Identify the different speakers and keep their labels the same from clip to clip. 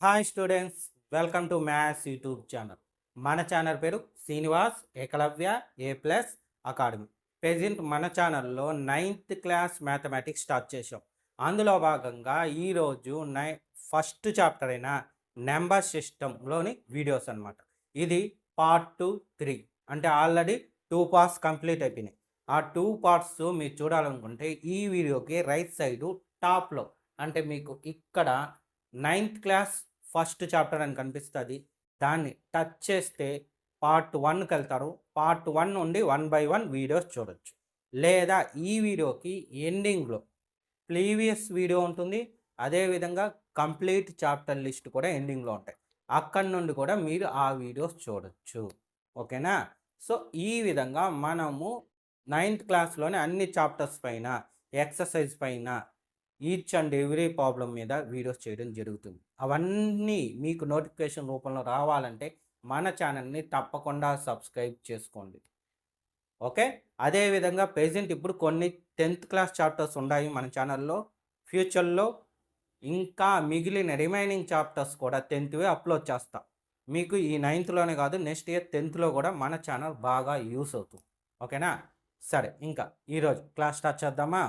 Speaker 1: Hi students, welcome to maths YouTube channel. మన channel పేరు Srinivas Ekalavya A+ academy. Present మన ఛానల్లో 9th క్లాస్ మ్యాథమెటిక్స్ స్టార్ట్ చేసాం. అందులో భాగంగా ఈరోజు ఫస్ట్ చాప్టర్ అయిన నెంబర్ సిస్టంలోని వీడియోస్ అనమాట. ఇది పార్ట్ 2, 3 అంటే ఆల్రెడీ 2 పార్ట్స్ కంప్లీట్ అయిపోయినాయి. ఆ 2 పార్ట్స్ మీరు చూడాలనుకుంటే ఈ వీడియోకి రైట్ సైడు టాప్లో అంటే మీకు ఇక్కడ 9th క్లాస్ ఫస్ట్ చాప్టర్ అని కనిపిస్తుంది. దాన్ని టచ్ చేస్తే పార్ట్ 1కి వెళ్తారు. పార్ట్ 1 నుండి 1 by 1 వీడియోస్ చూడొచ్చు. లేదా ఈ వీడియోకి ఎండింగ్లో ప్రీవియస్ వీడియో ఉంటుంది. అదేవిధంగా కంప్లీట్ చాప్టర్ లిస్ట్ కూడా ఎండింగ్లో ఉంటాయి. అక్కడి నుండి కూడా మీరు ఆ వీడియోస్ చూడొచ్చు. ఓకేనా? సో ఈ విధంగా మనము 9th క్లాస్లోనే అన్ని చాప్టర్స్ పైన, ఎక్సర్సైజ్ పైన, ఈచ్ అండ్ ఎవ్రీ ప్రాబ్లం మీద వీడియోస్ చేయడం జరుగుతుంది. అవన్నీ మీకు నోటిఫికేషన్ రూపంలో రావాలంటే మన ఛానల్ని తప్పకుండా సబ్స్క్రైబ్ చేసుకోండి. ఓకే, అదేవిధంగా ప్రెజెంట్ ఇప్పుడు కొన్ని 10th క్లాస్ చాప్టర్స్ ఉన్నాయి మన ఛానల్లో. ఫ్యూచర్లో ఇంకా మిగిలిన రిమైనింగ్ చాప్టర్స్ కూడా 10thవే అప్లోడ్ చేస్తా. మీకు ఈ 9thలోనే కాదు, నెక్స్ట్ ఇయర్ 10thలో కూడా మన ఛానల్ బాగా యూస్ అవుతుంది. ఓకేనా? సరే, ఇంకా ఈరోజు క్లాస్ స్టార్ట్ చేద్దామా?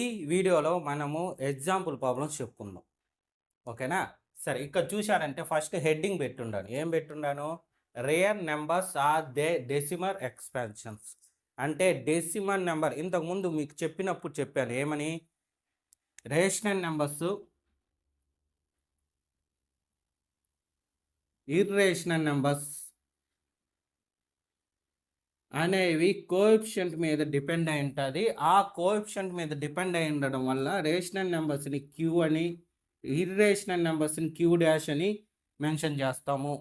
Speaker 1: ఈ వీడియోలో మనము ఎగ్జాంపుల్ ప్రాబ్లమ్స్ చెప్పుకుందాం. ఓకేనా? సరే, ఇక్కడ చూశారంటే ఫస్ట్ హెడ్డింగ్ పెట్టుండాను. ఏం పెట్టుండాను? Real numbers are they decimal expansions. అంటే డెసిమల్ నెంబర్ ఇంతకుముందు మీకు చెప్పినప్పుడు చెప్పాను ఏమని, రేషనల్ నెంబర్స్, ఇర్రేషనల్ నెంబర్స్ అనేవి కోఎఫిషియంట్ మీద డిపెండ్ అయి ఉంటుంది. ఆ కోఎఫిషియంట్ మీద డిపెండ్ అయి ఉండడం వల్ల రేషనల్ నెంబర్స్ని క్యూ అని, ఇర్రేషనల్ నెంబర్స్ని క్యూ డాష్ అని మెన్షన్ చేస్తాము.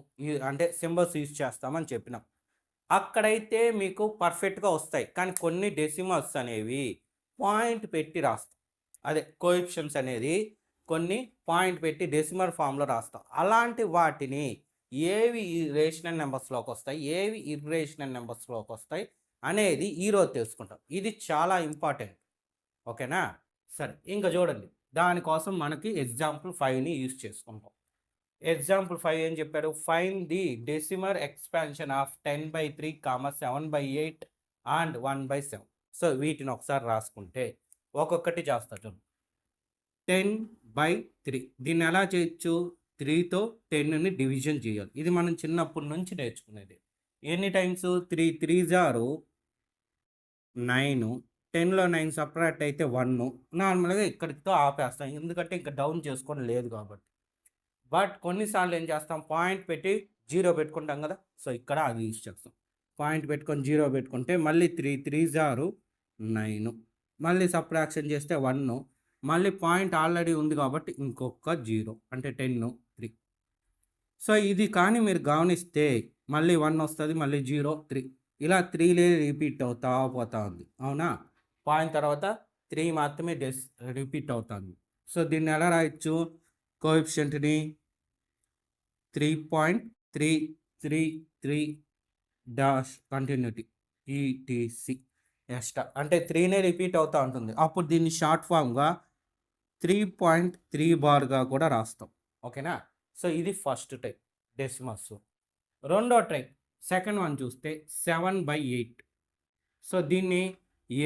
Speaker 1: అంటే సింబల్స్ యూజ్ చేస్తామని చెప్పినాం. అక్కడైతే మీకు పర్ఫెక్ట్గా వస్తాయి. కానీ కొన్ని డెసిమల్స్ అనేవి పాయింట్ పెట్టి రాస్తాం. అదే కోఎఫిషియంట్స్ అనేది కొన్ని పాయింట్ పెట్టి డెసిమల్ ఫామ్లో రాస్తాం. అలాంటి వాటిని ఏవి రేషనల్ నెంబర్స్లోకి వస్తాయి, ఏవి ఇర్రేషనల్ నెంబర్స్లోకి వస్తాయి అనేది ఈరోజు తెలుసుకుంటాం. ఇది చాలా ఇంపార్టెంట్. ఓకేనా? సరే, ఇంకా చూడండి, దానికోసం మనకి ఎగ్జాంపుల్ 5ని యూజ్ చేసుకుంటాం. ఎగ్జాంపుల్ 5 ఏం చెప్పారు? Find the decimal expansion of 10/3, 7/8 and 1/7. So వీటిని ఒకసారి రాసుకుంటే ఒక్కొక్కటి చేస్తా చూడండి. 10/3 దీన్ని ఎలా చేయొచ్చు? 3తో 10ని డివిజన్ చేయాలి. ఇది మనం చిన్నప్పటి నుంచి నేర్చుకునేది. ఎన్ని టైమ్స్? 3 3s are 9. 10లో 9 సపరేట్ అయితే 1. నార్మల్గా ఇక్కడితో ఆపేస్తాం, ఎందుకంటే ఇంకా డౌన్ చేసుకొని లేదు కాబట్టి. బట్ కొన్నిసార్లు ఏం చేస్తాం, పాయింట్ పెట్టి 0 పెట్టుకుంటాం కదా. సో ఇక్కడ అది యూజ్ చేస్తాం. పాయింట్ పెట్టుకొని 0 పెట్టుకుంటే మళ్ళీ 3 3s are 9, మళ్ళీ సబ్ట్రాక్షన్ చేస్తే 1, మళ్ళీ పాయింట్ ఆల్రెడీ ఉంది కాబట్టి ఇంకొక 0 అంటే 10 3. సో ఇది కానీ మీరు గమనిస్తే మళ్ళీ 1 వస్తుంది, మళ్ళీ 0 3, ఇలా 3 రిపీట్ అవుతా పోతా ఉంది. అవునా? పాయింట్ తర్వాత 3 మాత్రమే రిపీట్ అవుతుంది. సో దీన్ని ఎలా రాయొచ్చు? కోఎఫిషియంట్ని 3.333 డాష్ కంటిన్యూటీ ఈటీసీ ఎక్స్ట్రా అంటే 3నే రిపీట్ అవుతూ ఉంటుంది. అప్పుడు దీన్ని షార్ట్ ఫామ్గా 3.3 బార్గా కూడా రాస్తాం. ఓకేనా? సో ఇది ఫస్ట్ టైప్ డెసిమల్స్. రెండో టైప్ సెకండ్ వన్ చూస్తే 7/8. సో దీన్ని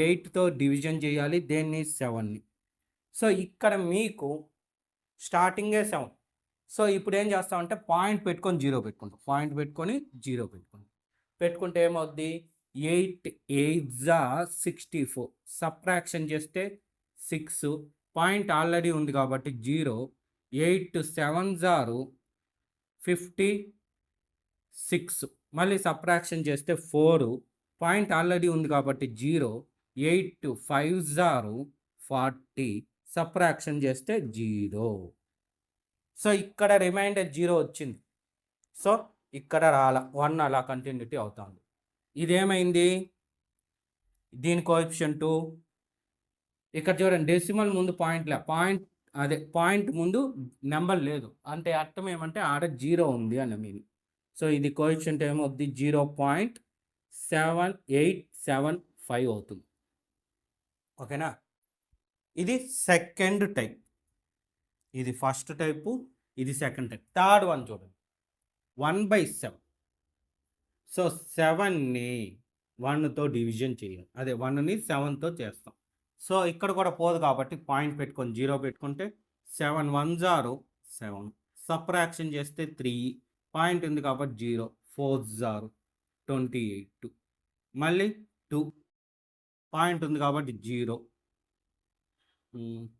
Speaker 1: 8తో డివిజన్ చేయాలి, దేన్ని 7ని. సో ఇక్కడ మీకు స్టార్టింగే 7. సో ఇప్పుడు ఏం చేస్తామంటే పాయింట్ పెట్టుకొని 0 పెట్టుకుంటాం. పాయింట్ పెట్టుకొని 0 పెట్టుకుంటే ఏమవుద్ది? 8 8s are 64. సబ్ట్రాక్షన్ చేస్తే 6, పాయింట్ ఆల్రెడీ ఉంది కాబట్టి 0. 8 7s are 56, మళ్ళీ సబ్ట్రాక్షన్ చేస్తే 4, పాయింట్ ఆల్రెడీ ఉంది కాబట్టి 0. 8 5s are 40, సబ్ట్రాక్షన్ చేస్తే 0. సో ఇక్కడ రిమైండర్ 0 వచ్చింది. సో ఇక్కడ రాల 1 అలా కంటిన్యూటీ అవుతుంది. ఇదేమైంది? దీని కోఎఫిషియంటు ఇక్కడ చూడండి, డెసిమల్ ముందు పాయింట్ ముందు నెంబర్ లేదు అంటే అర్థం ఏమంటే ఆడ 0 ఉంది అని మీనింగ్. సో ఇది కోఎఫిషియంట్ ఏమవుద్ది? 0.7875 అవుతుంది. ఓకేనా. ఇది సెకండ్ టైప్, ఇది ఫస్ట్ టైపు, ఇది సెకండ్ టైప్. థర్డ్ వన్ చూడండి, 1/7. సో 7ని 1తో డివిజన్ చేయాలి, అదే 1ని 7తో చేస్తాం. సో ఇక్కడ కూడా పోదు కాబట్టి పాయింట్ పెట్టుకొని 0 పెట్టుకుంటే 7 1s are 7, సబ్ట్రాక్షన్ చేస్తే 3, పాయింట్ ఉంది కాబట్టి 0, 4s are 28, మళ్ళీ 2, పాయింట్ ఉంది కాబట్టి 0,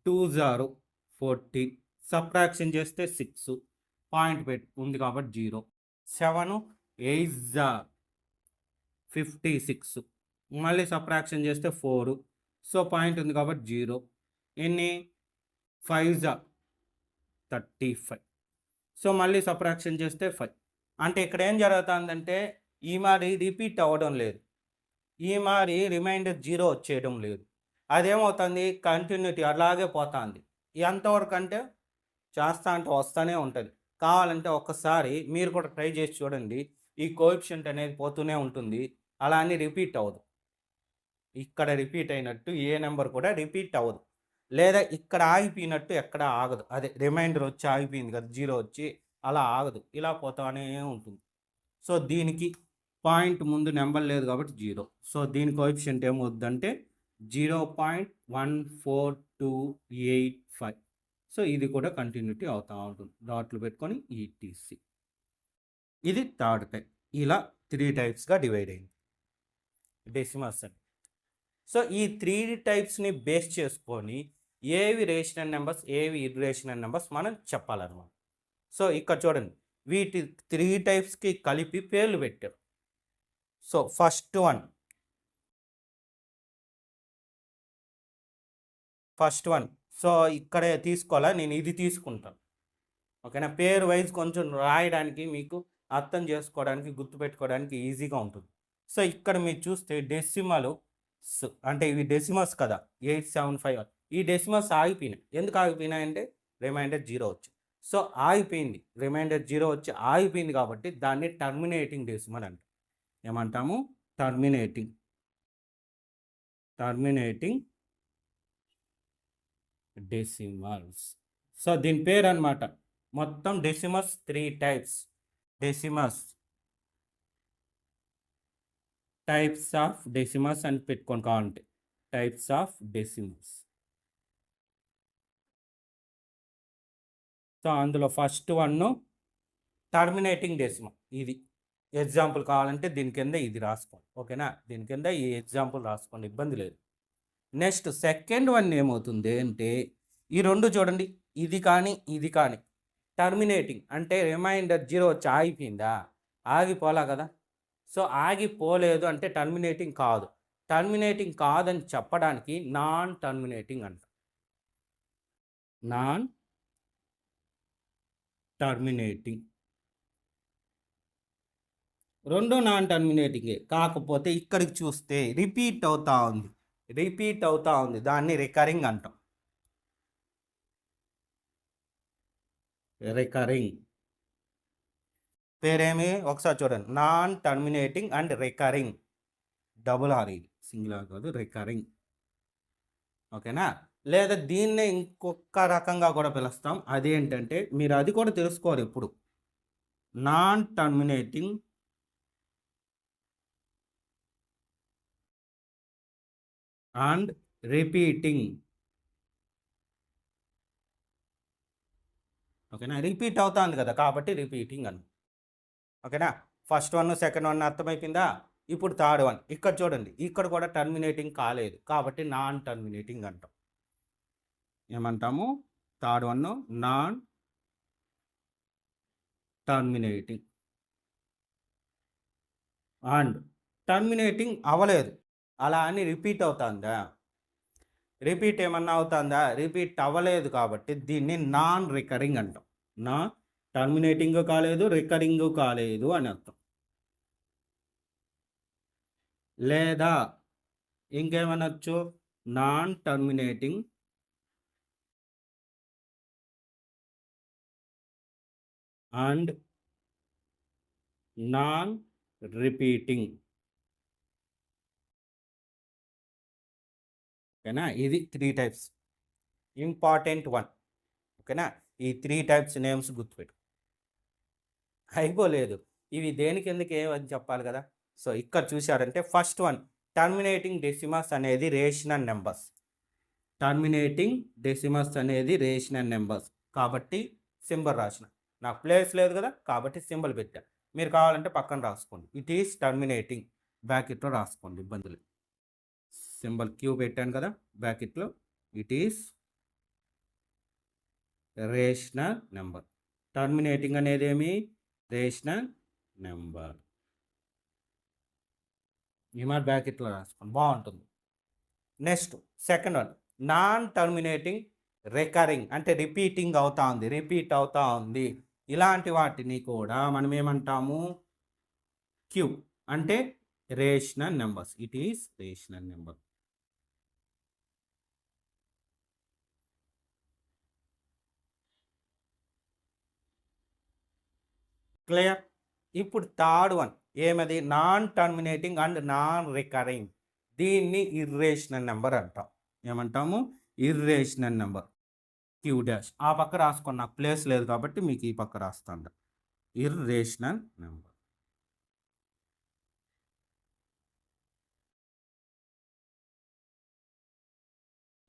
Speaker 1: 2s are 40, సబ్ట్రాక్షన్ చేస్తే 6, పాయింట్ ఉంది కాబట్టి 0, 7 8s are 56, మళ్ళీ సబ్ట్రాక్షన్ చేస్తే 4, సో పాయింట్ ఉంది కాబట్టి 0, ఎన్ని 5s are 35, సో మళ్ళీ సబ్ట్రాక్షన్ చేస్తే 5. అంటే ఇక్కడ ఏం జరుగుతుందంటే ఈ మరి రిపీట్ అవ్వడం లేదు, ఈ మరి రిమైండర్ 0 వచ్చేయడం లేదు. అదేమవుతుంది, కంటిన్యూటీ అలాగే పోతుంది. ఎంతవరకు అంటే చేస్తా అంటే వస్తూనే ఉంటుంది. కావాలంటే ఒక్కసారి మీరు కూడా ట్రై చేసి చూడండి, ఈ కోఎఫిషియంట్ అనేది పోతూనే ఉంటుంది, అలా అని రిపీట్ అవ్వదు. ఇక్కడ రిపీట్ అయినట్టు ఏ నెంబర్ కూడా రిపీట్ అవ్వదు, లేదా ఇక్కడ ఆగిపోయినట్టు ఎక్కడ ఆగదు. అదే రిమైండర్ వచ్చి ఆగిపోయింది కదా 0 వచ్చి, అలా ఆగదు, ఇలా పోతానే ఉంటుంది. సో దీనికి పాయింట్ ముందు నెంబర్ లేదు కాబట్టి 0. సో దీని కోఎఫిషియంట్ ఏమవుద్దంటే 0.14285. సో ఇది కూడా కంటిన్యూటీ అవుతూ ఉంటుంది, డాట్లు పెట్టుకొని ఈటీసీ. ఇది థర్డ్ టైప్. ఇలా 3 టైప్స్గా డివైడ్ అయింది డెసిమల్స్ అని. సో ఈ 3 టైప్స్ని బేస్ చేసుకొని ఏవి రేషనల్ నెంబర్స్, ఏవి ఇర్రేషనల్ నెంబర్స్ మనం చెప్పాలన్నమాట. సో ఇక్కడ చూడండి, వీటి 3 టైప్స్కి కలిపి పేర్లు పెట్టారు. సో ఫస్ట్ వన్ సో ఇక్కడే తీసుకోవాలా, నేను ఇది తీసుకుంటాను. ఓకేనా, పేరు వైజ్ కొంచెం రాయడానికి, మీకు అర్థం చేసుకోవడానికి, గుర్తుపెట్టుకోవడానికి ఈజీగా ఉంటుంది. సో ఇక్కడ మీరు చూస్తే డెసిమల్ అంటే ఇవి డెసిమల్స్ కదా, 875. ఈ డెసిమల్స్ ఆగిపోయినాయి. ఎందుకు ఆగిపోయినాయి అంటే రిమైండర్ 0 వచ్చి, సో ఆగిపోయింది, రిమైండర్ 0 వచ్చి ఆగిపోయింది కాబట్టి దాన్ని టర్మినేటింగ్ డెసిమల్ అంటాం. ఏమంటాము, టర్మినేటింగ్ డెసిమల్స్. సో దీని పేరు అనమాట. మొత్తం decimals 3 types, types of decimals అని పెట్టుకొని కావాలంటే, టైప్స్ ఆఫ్ డెసిమల్స్. సో అందులో ఫస్ట్ వన్ టర్మినేటింగ్ డెసిమల్. ఇది ఎగ్జాంపుల్ కావాలంటే దీని కింద ఇది రాసుకోండి. ఓకేనా, దీని కింద ఈ ఎగ్జాంపుల్ రాసుకోండి, ఇబ్బంది లేదు. నెక్స్ట్ సెకండ్ వన్ ఏమవుతుంది అంటే, ఈ రెండు చూడండి, ఇది కానీ ఇది కానీ టర్మినేటింగ్ అంటే రిమైండర్ 0 వచ్చి ఆగిపోయిందా, ఆగిపోలా కదా. సో ఆగిపోలేదు అంటే టర్మినేటింగ్ కాదు. టర్మినేటింగ్ కాదని చెప్పడానికి నాన్ టర్మినేటింగ్ అంట. నాన్ టర్మినేటింగ్, రెండు నాన్ టర్మినేటింగే, కాకపోతే ఇక్కడికి చూస్తే రిపీట్ అవుతా ఉంది, దాన్ని రికరింగ్ అంటాం. రికరింగ్ పేరేమి ఒకసారి చూడండి, non terminating and recurring, double R, ఇది సింగిల్ ఆర్ కాదు, రికరింగ్. ఓకేనా, లేదా దీన్నే ఇంకొక రకంగా కూడా పిలుస్తాం. అదేంటంటే మీరు అది కూడా తెలుసుకోవాలి ఎప్పుడు, నాన్ టర్మినేటింగ్ అండ్ రిపీటింగ్. ఓకేనా, రిపీట్ అవుతుంది కదా కాబట్టి రిపీటింగ్ అని. ఓకేనా, ఫస్ట్ వన్ సెకండ్ వన్ అర్థమైపోయిందా. ఇప్పుడు థర్డ్ వన్, ఇక్కడ చూడండి, ఇక్కడ కూడా టర్మినేటింగ్ కాలేదు కాబట్టి నాన్ టర్మినేటింగ్ అంటాం. ఏమంటాము, third one non terminating. And terminating అవ్వలేదు, అలా అని రిపీట్ అవుతుందా, రిపీట్ ఏమన్నా అవుతుందా, రిపీట్ అవ్వలేదు కాబట్టి దీన్ని నాన్ రికరింగ్ అంటాం. నా టర్మినేటింగ్ కాలేదు, రికరింగ్ కాలేదు అని అర్థం. లేదా ఇంకేమనొచ్చు, non terminating and non repeating. ఓకేనా, ఇది 3 టైప్స్, ఇంపార్టెంట్ వన్. ఓకేనా, ఈ 3 టైప్స్ నేమ్స్ గుర్తుపెట్టు. అయిపోలేదు, ఇవి దేనికి ఎందుకు ఏమని చెప్పాలి కదా. సో ఇక్కడ చూశారంటే ఫస్ట్ వన్, టర్మినేటింగ్ డెసిమస్ అనేది రేషనల్ నెంబర్స్. టర్మినేటింగ్ డెసిమస్ అనేది రేషనల్ నెంబర్స్ కాబట్టి సింబల్ రాసిన. నాకు ప్లేస్ లేదు కదా కాబట్టి సింబల్ పెట్టా. మీరు కావాలంటే పక్కన రాసుకోండి. ఇట్ ఈస్ టర్మినేటింగ్, బ్రాకెట్లో రాసుకోండి, ఇబ్బందులు. సింబల్ క్యూ పెట్టాను కదా బ్రాకెట్లో. It is rational number. Terminating అనేది ఏమి, రేషనల్ నెంబర్. ఈ మాట బ్రాకెట్లో రాసుకోండి, బాగుంటుంది. Next second one, non terminating recurring, అంటే రిపీట్ అవుతా ఉంది. ఇలాంటి వాటిని కూడా మనం ఏమంటాము, క్యూ, అంటే rational numbers. It is rational number. Clear. ఇప్పుడు థర్డ్ వన్ ఏమది, non terminating and non recurring. దీన్ని ఇర్రేషనల్ నెంబర్ అంటాం. ఏమంటాము, ఇర్రేషనల్ నెంబర్. క్యూ డాష్ ఆ పక్క రాసుకోండి, నాకు ప్లేస్ లేదు కాబట్టి మీకు ఈ పక్క రాస్తాను. Irrational number.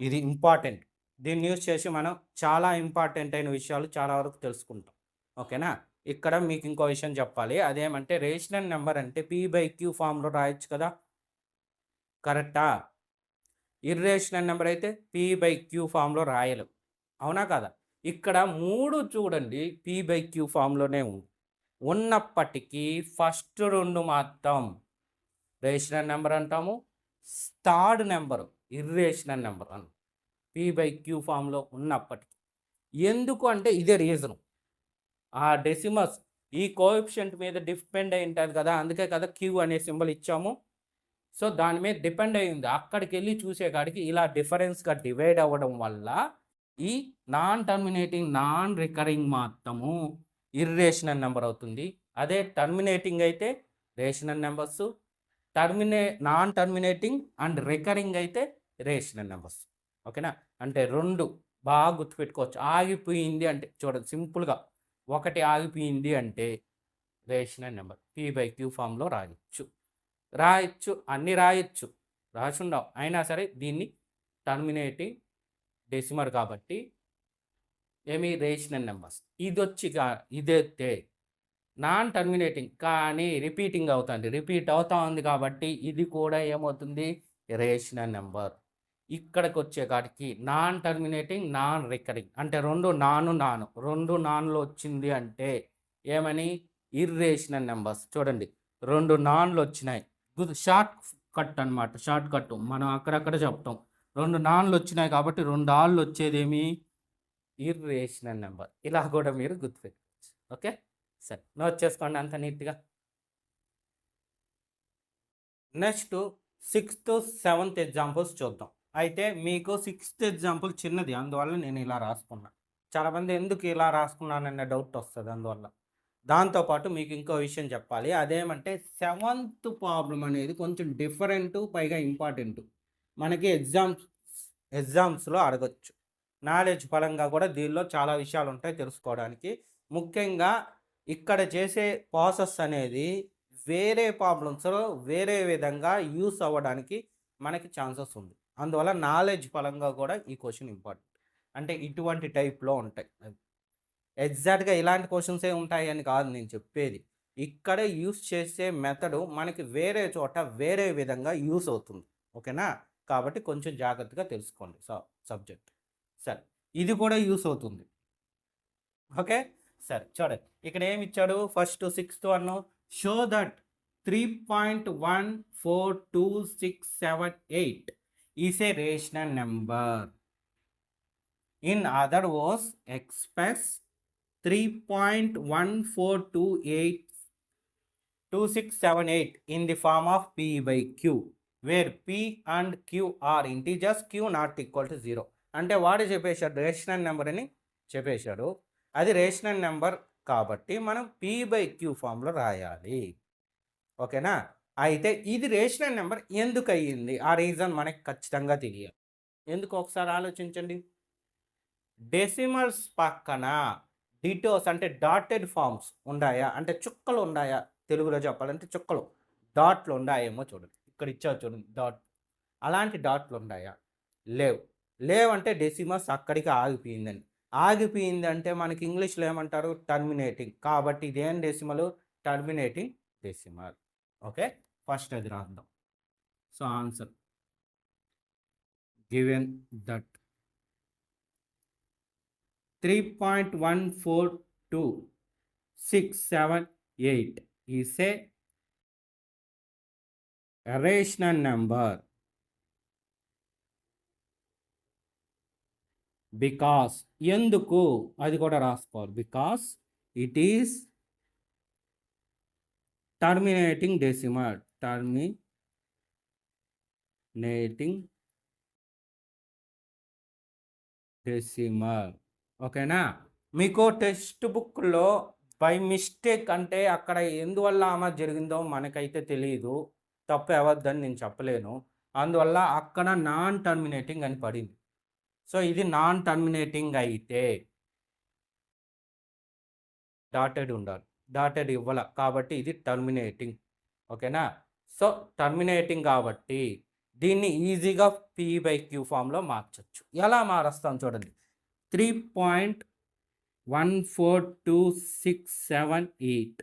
Speaker 1: ఇది ఇంపార్టెంట్. దీన్ని యూజ్ చేసి మనం చాలా ఇంపార్టెంట్ అయిన విషయాలు చాలా వరకు తెలుసుకుంటాం. ఓకేనా, ఇక్కడ మీకు ఇంకో విషయం చెప్పాలి. అదేమంటే రేషనల్ నెంబర్ అంటే P/Q ఫామ్లో రాయొచ్చు కదా, కరెక్టా. ఇర్రేషనల్ నెంబర్ అయితే P/Q ఫామ్లో రాయలేం, అవునా కదా. ఇక్కడ 3 చూడండి P/Q ఫామ్లోనే ఉన్నప్పటికీ ఫస్ట్ 2 మాత్రం రేషనల్ నెంబర్ అంటాము, థర్డ్ నెంబర్ ఇర్రేషనల్ నెంబర్ అని P/Q ఫామ్లో ఉన్నప్పటికీ. ఎందుకు అంటే ఇదే రీజను, ఆ డెసిమస్ ఈ కోఎఫిషియంట్ మీద డిపెండ్ అయి ఉంటుంది కదా, అందుకే కదా క్యూ అనే సింబల్ ఇచ్చాము. సో దాని మీద డిపెండ్ అయి ఉంది. అక్కడికి వెళ్ళి చూసే కాడికి ఇలా డిఫరెన్స్గా డివైడ్ అవ్వడం వల్ల ఈ నాన్ టర్మినేటింగ్ నాన్ రికరింగ్ మాత్రము ఇర్రేషనల్ నెంబర్ అవుతుంది. అదే టర్మినేటింగ్ అయితే rational numbers, non terminating and recurring అయితే రేషనల్ నెంబర్స్. ఓకేనా, అంటే 2 బాగా గుర్తుపెట్టుకోవచ్చు. ఆగిపోయింది అంటే చూడండి సింపుల్గా, ఒకటి ఆగిపోయింది అంటే రేషనల్ నెంబర్ P/Q ఫామ్లో రాయొచ్చు, అన్నీ రాయొచ్చు, రాసుండవు. అయినా సరే దీన్ని టర్మినేటింగ్ డెసిమల్ కాబట్టి ఏమి రేషనల్ నెంబర్స్. ఇదైతే నాన్ టర్మినేటింగ్ కానీ రిపీట్ అవుతా ఉంది కాబట్టి ఇది కూడా ఏమవుతుంది, రేషనల్ నెంబర్. ఇక్కడికి వచ్చే కాడికి నాన్ టర్మినేటింగ్ నాన్ రికరింగ్, అంటే 2 నాన్లో వచ్చింది అంటే ఏమని, ఇర్రేషనల్ నెంబర్స్. చూడండి 2 నాన్లు వచ్చినాయి, షార్ట్ కట్ అనమాట, షార్ట్ కట్ మనం అక్కడక్కడ చెప్తాం. 2 నాన్లు వచ్చినాయి కాబట్టి 2 ఆళ్ళు వచ్చేదేమి, ఇర్రేషనల్ నెంబర్. ఇలా కూడా మీరు గుర్తుపెట్టుకోవచ్చు. ఓకే, సరే నోట్ చేసుకోండి అంత నీట్గా. నెక్స్ట్ 6th 7th ఎగ్జాంపుల్స్ చూద్దాం. అయితే మీకు 6th ఎగ్జాంపుల్ చిన్నది, అందువల్ల నేను ఇలా రాసుకున్నా. చాలామంది ఎందుకు ఇలా రాసుకున్నానన్న డౌట్ వస్తుంది అందువల్ల. దాంతోపాటు మీకు ఇంకో విషయం చెప్పాలి. అదేమంటే 7th ప్రాబ్లం అనేది కొంచెం డిఫరెంట్, పైగా ఇంపార్టెంట్. మనకి ఎగ్జామ్స్లో అడగచ్చు. నాలెడ్జ్ పరంగా కూడా దీనిలో చాలా విషయాలు ఉంటాయి తెలుసుకోవడానికి. ముఖ్యంగా ఇక్కడ చేసే ప్రాసెస్ అనేది వేరే ప్రాబ్లమ్స్లో వేరే విధంగా యూస్ అవ్వడానికి మనకి ఛాన్సెస్ ఉంది. అందువల్ల నాలెడ్జ్ పరంగా కూడా ఈ క్వశ్చన్ ఇంపార్టెంట్. అంటే ఇటువంటి టైప్లో ఉంటాయి. ఎగ్జాక్ట్గా ఇలాంటి క్వశ్చన్సే ఉంటాయి అని కాదు నేను చెప్పేది. ఇక్కడ యూస్ చేసే మెథడు మనకి వేరే చోట వేరే విధంగా యూస్ అవుతుంది. ఓకేనా, కాబట్టి కొంచెం జాగ్రత్తగా తెలుసుకోండి సబ్జెక్ట్. సరే, ఇది కూడా యూస్ అవుతుంది. ఓకే, సరే చూడండి ఇక్కడ ఏమి ఇచ్చాడు. First 6th one, show that 3.142678 is a rational number. In other words express 3.14282678 in the form of P/Q, where P and Q are integers, Q not equal to 0. అంటే వాడు చెప్పేశాడు రేషనల్ నెంబర్ అని చెప్పేశాడు. అది రేషనల్ నెంబర్ కాబట్టి మనం P/Q ఫామ్లో రాయాలి. ఓకేనా, అయితే ఇది రేషనల్ నెంబర్ ఎందుకు అయ్యింది, ఆ రీజన్ మనకి ఖచ్చితంగా తెలియాలి. ఎందుకు ఒకసారి ఆలోచించండి. డెసిమల్స్ పక్కన డిటోస్ అంటే డాటెడ్ ఫార్మ్స్ ఉన్నాయా, అంటే చుక్కలు ఉన్నాయా, తెలుగులో చెప్పాలంటే చుక్కలు డాట్లు ఉన్నాయేమో చూడండి. ఇక్కడ ఇచ్చారు చూడండి డాట్, అలాంటి డాట్లు ఉన్నాయా? లేవు. లేవంటే డెసిమల్స్ అక్కడికి ఆగిపోయిందండి. ఆగిపోయిందంటే మనకి ఇంగ్లీష్లో ఏమంటారు, టర్మినేటింగ్. కాబట్టి ఇదేం decimal, terminating decimal. Okay, first అది రాద్దాం. So answer given that 3.14268 is a rational number because ఎందుకు అది కూడా రాసుకోవాలి. Because it is terminating decimal. Terminating decimal. ఓకేనా? మీకు టెక్స్ట్ బుక్లో బై మిస్టేక్ అంటే అక్కడ ఎందువల్ల ఆమె జరిగిందో మనకైతే తెలియదు, తప్పు ఎవరిదని నేను చెప్పలేను. అందువల్ల అక్కడ నాన్ టర్మినేటింగ్ అని పడింది. సో ఇది నాన్ టర్మినేటింగ్ అయితే డాటెడ్ ఉండాలి, డాటెడ్ ఇవ్వాల, కాబట్టి ఇది టర్మినేటింగ్. ఓకేనా? సో టర్మినేటింగ్ కాబట్టి దీన్ని ఈజీగా P/Q ఫామ్లో మార్చచ్చు. ఎలా మారుస్తాం చూడండి. 3.14268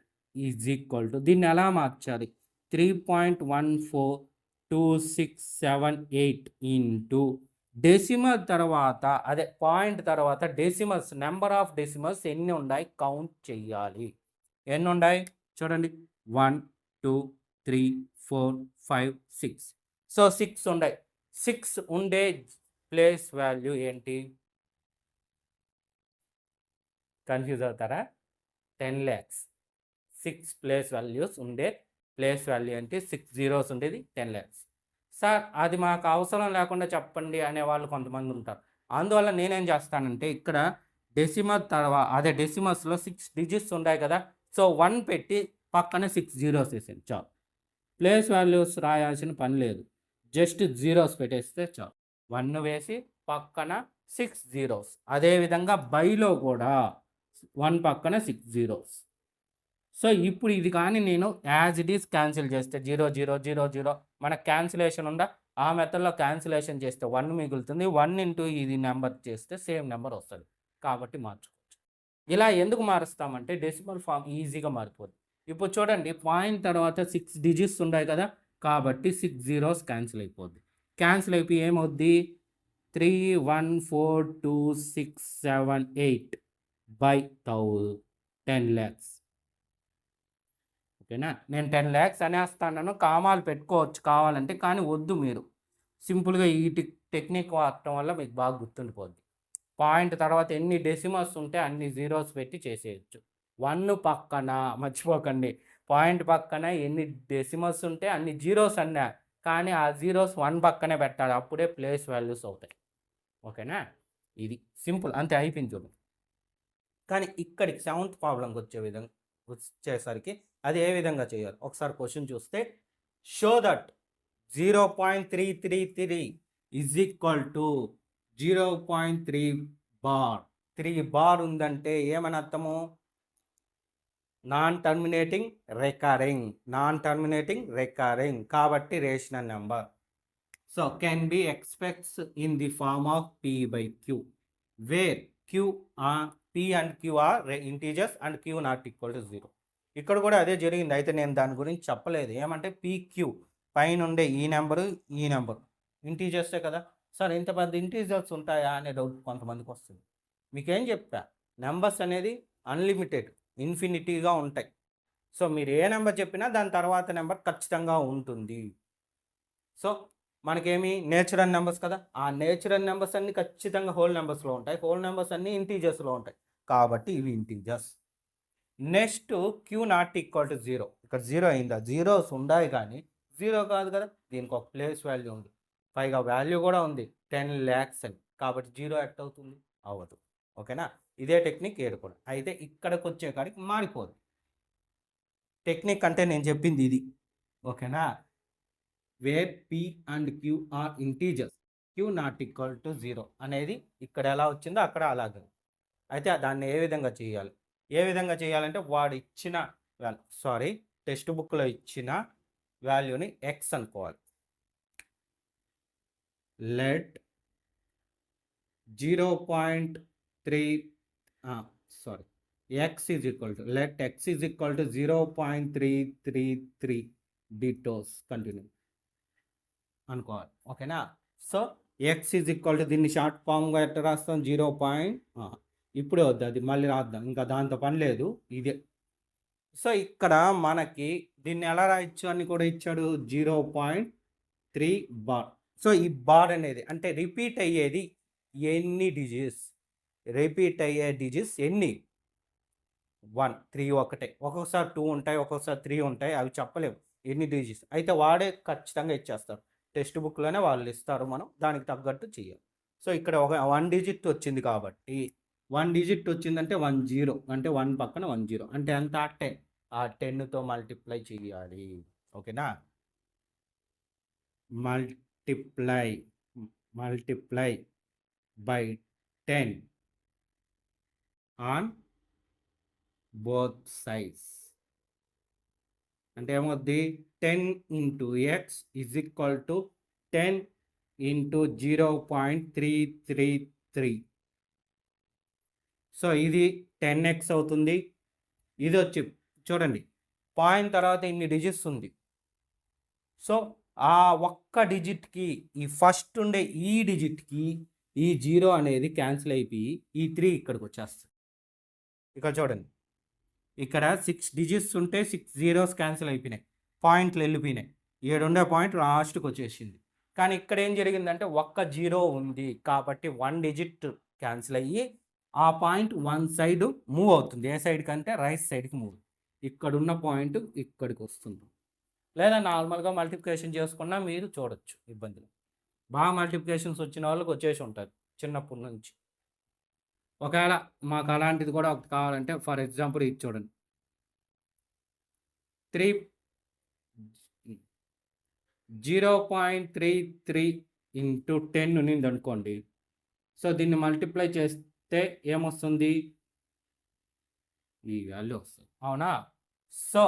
Speaker 1: ఈజ్ ఈక్వల్ టు, దీన్ని ఎలా మార్చాలి, 3.14268 ఇంటూ డెసిమల్ తర్వాత, అదే పాయింట్ తర్వాత డెసిమల్స్, నెంబర్ ఆఫ్ డెసిమల్స్ ఎన్ని ఉన్నాయి కౌంట్ చెయ్యాలి. ఎన్ని ఉన్నాయి చూడండి, 1 2 3 4 5 6. సో 6 ఉన్నాయి. 6 ఉండే ప్లేస్ వాల్యూ ఏంటి, కన్ఫ్యూజ్ అవుతారా? 10 lakhs. 6 ప్లేస్ వాల్యూస్ ఉండే ప్లేస్ వాల్యూ అంటే 6 zeros ఉండేది 10 lakhs. సార్ అది మాకు అవసరం లేకుండా చెప్పండి అనేవాళ్ళు కొంతమంది ఉంటారు. అందువల్ల నేనేం చేస్తానంటే ఇక్కడ డెసిమల్ తర్వాత, అదే డెసిమల్స్లో 6 digits ఉన్నాయి కదా, సో 1 పెట్టి పక్కన 6 zeros వేసాను చాలు. ప్లేస్ వాల్యూస్ రాయాల్సిన పని లేదు, జస్ట్ జీరోస్ పెట్టేస్తే చాలు. 1 వేసి పక్కన 6 zeros. అదేవిధంగా బైలో కూడా 1 పక్కన 6 zeros. సో ఇప్పుడు ఇది కానీ నేను యాజ్ ఇట్ ఈస్ క్యాన్సిల్ చేస్తే 0 0 0 0, మనకు క్యాన్సిలేషన్ ఉందా, ఆ మెథడ్లో క్యాన్సిలేషన్ చేస్తే 1 మిగులుతుంది. 1 ఇంటూ ఇది నెంబర్ చేస్తే సేమ్ నెంబర్ వస్తుంది, కాబట్టి మార్చుకోవచ్చు. ఇలా ఎందుకు మారుస్తామంటే డెసిమల్ ఫామ్ ఈజీగా మారిపోతుంది. ఇప్పుడు చూడండి, పాయింట్ తర్వాత 6 digits ఉన్నాయి కదా, కాబట్టి 6 zeros క్యాన్సిల్ అయిపోద్ది. క్యాన్సిల్ అయిపోయి ఏమవుద్ది, 3142678 by 10 lakhs. ఓకేనా? నేను 10 lakhs అనేస్తాను, కామాలు పెట్టుకోవచ్చు కావాలంటే, కానీ వద్దు. మీరు సింపుల్గా ఈ టెక్నిక్ వాడటం వల్ల మీకు బాగా గుర్తుండిపోద్ది. పాయింట్ తర్వాత ఎన్ని డెసిమల్స్ ఉంటే అన్ని జీరోస్ పెట్టి చేసేయచ్చు. 1 పక్కన మర్చిపోకండి, పాయింట్ పక్కన ఎన్ని డెసిమల్స్ ఉంటే అన్ని జీరోస్ అన్నా, కానీ ఆ జీరోస్ 1 పక్కనే పెట్టాలి, అప్పుడే ప్లేస్ వాల్యూస్ అవుతాయి. ఓకేనా? ఇది సింపుల్, అంతే, అయిపోయింది చూడండి. కానీ ఇక్కడికి 7th ప్రాబ్లంకి వచ్చేసరికి అది ఏ విధంగా చేయాలి ఒకసారి క్వశ్చన్ చూస్తే, show that 0.333 is equal to 0.3 bar. 3 bar ఉందంటే ఏమని అర్థము, non terminating recurring, non terminating recurring, కాబట్టి rational number. So can be expects in the form of P/Q, where P and Q are integers and Q not equal to 0. ఇక్కడ కూడా అదే జరిగింది. అయితే నేను దాని గురించి చెప్పలేదు. ఏమంటే PQ పైన ఉండే ఈ నెంబరు ఈ నెంబరు ఇంటీజర్సే కదా సార్, ఇంత పెద్ద ఇంటీజర్స్ ఉంటాయా అనే డౌట్ కొంతమందికి వస్తుంది. మీకేం చెప్తా, నెంబర్స్ అనేది అన్లిమిటెడ్, ఇన్ఫినిటీగా ఉంటాయి. సో మీరు ఏ నెంబర్ చెప్పినా దాని తర్వాత నెంబర్ ఖచ్చితంగా ఉంటుంది. సో మనకేమి నేచురల్ నెంబర్స్ కదా, ఆ నేచురల్ నెంబర్స్ అన్ని ఖచ్చితంగా హోల్ నెంబర్స్లో ఉంటాయి, హోల్ నెంబర్స్ అన్ని ఇంటీజర్స్లో ఉంటాయి, కాబట్టి ఇవి integers. Next Q not equal to 0. ఇక్కడ 0 అయిందా, జీరోస్ ఉన్నాయి కానీ 0 కాదు కదా, దీనికి ఒక ప్లేస్ వాల్యూ ఉంది, పైగా వాల్యూ కూడా ఉంది 10 lakhs అని, కాబట్టి 0 ఎట్ అవుతుంది, అవ్వదు. ఓకేనా? ఇదే టెక్నిక్ ఏడు కూడా. అయితే ఇక్కడికి వచ్చే కాడికి మారిపోదు టెక్నిక్, అంటే నేను చెప్పింది ఇది. ఓకేనా? Where P and Q are integers Q not equal to 0 అనేది ఇక్కడ ఎలా వచ్చిందో అక్కడ అలాగే. అయితే దాన్ని ఏ విధంగా చేయాలి? ఏ విధంగా చేయాలంటే వాడు ఇచ్చిన టెక్స్ట్ బుక్లో ఇచ్చిన వాల్యూని ఎక్స్ అనుకోవాలి. Let 0.3 x is equal to, let x is equal to 0.333 dTOS continue అనుకోవాలి. ఓకేనా? So x is equal to దీన్ని షార్ట్ ఫామ్గా ఎట్లా రాస్తాం? 0. ఇప్పుడే వద్దు, అది మళ్ళీ రాద్దాం, ఇంకా దాంతో పని లేదు, ఇదే. సో ఇక్కడ మనకి దీన్ని ఎలా రాయొచ్చు అని కూడా ఇచ్చాడు, 0.3 బార్. సో ఈ బార్ అనేది అంటే రిపీట్ అయ్యేది ఎన్ని డిజిట్స్? రిపీట్ అయ్యే డిజిట్స్ ఎన్ని? 1, 3 ఒకటే, ఒక్కొక్కసారి 2 ఉంటాయి, ఒక్కొక్కసారి 3 ఉంటాయి, అవి చెప్పలేము ఎన్ని డిజిట్స్. అయితే వాడే ఖచ్చితంగా ఇచ్చేస్తారు, టెక్స్ట్ బుక్లోనే వాళ్ళు ఇస్తారు, మనం దానికి తగ్గట్టు చేయాలి. సో ఇక్కడ ఒక 1 డిజిట్ వచ్చింది కాబట్టి 1 డిజిట్ వచ్చిందంటే 10, అంటే 1 పక్కన 10 అంటే ఎంత? 10. ఆ 10తో మల్టిప్లై చేయాలి. ఓకేనా? Multiply by 10 on both sides. అంటే ఏమవుద్ది? 10 into x is equal to 10 into 0.333. So ఇది 10x అవుతుంది. ఇది వచ్చి చూడండి, పాయింట్ తర్వాత ఇన్ని డిజిట్స్ ఉంది. సో ఆ ఒక్క డిజిట్కి, ఈ ఫస్ట్ ఉండే ఈ డిజిట్కి ఈ 0 అనేది క్యాన్సిల్ అయిపోయి ఈ 3 ఇక్కడికి వచ్చేస్తుంది. ఇక్కడ చూడండి, ఇక్కడ 6 డిజిట్స్ ఉంటే 6 జీరోస్ క్యాన్సిల్ అయిపోయినాయి, పాయింట్లు వెళ్ళిపోయినాయి, 7 ఉండే పాయింట్ లాస్ట్కి వచ్చేసింది. కానీ ఇక్కడ ఏం జరిగిందంటే ఒక్క 0 ఉంది కాబట్టి 1 డిజిట్ క్యాన్సిల్ అయ్యి ఆ పాయింట్ 1 సైడ్ మూవ్ అవుతుంది. ఏ సైడ్కి అంటే రైట్ సైడ్కి మూవ్. ఇక్కడున్న పాయింట్ ఇక్కడికి వస్తుంది. లేదా నార్మల్గా మల్టిప్లికేషన్ చేసుకున్నా మీరు చూడొచ్చు, ఇబ్బందులు. బాగా మల్టిప్లికేషన్స్ వచ్చిన వాళ్ళకి వచ్చేసి ఉంటుంది చిన్నప్పటి నుంచి. ఒకవేళ మాకు అలాంటిది కూడా ఒకటి కావాలంటే, ఫర్ ఎగ్జాంపుల్ ఇది చూడండి, 0.33 into 10 ఉన్నింది అనుకోండి. సో దీన్ని మల్టిప్లై చేస్తే ఏమొస్తుంది? ఈ వాల్యూ వస్తుంది. అవునా? సో